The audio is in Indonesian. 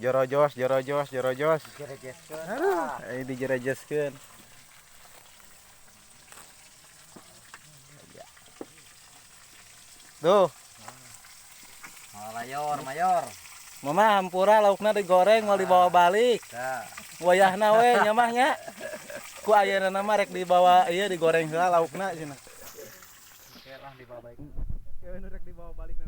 Jorojos. Jerejeskeun. Aduh, ini dijerejeskeun. Tuh, Mayor. mama hampura laukna digoreng mau dibawa balik. Tah. Wayahna we nyamahnya. Ku ayeuna mah rek dibawa ieu digoreng heula laukna cenah. Oke lah dibawa baik. Oke, rek dibawa balik.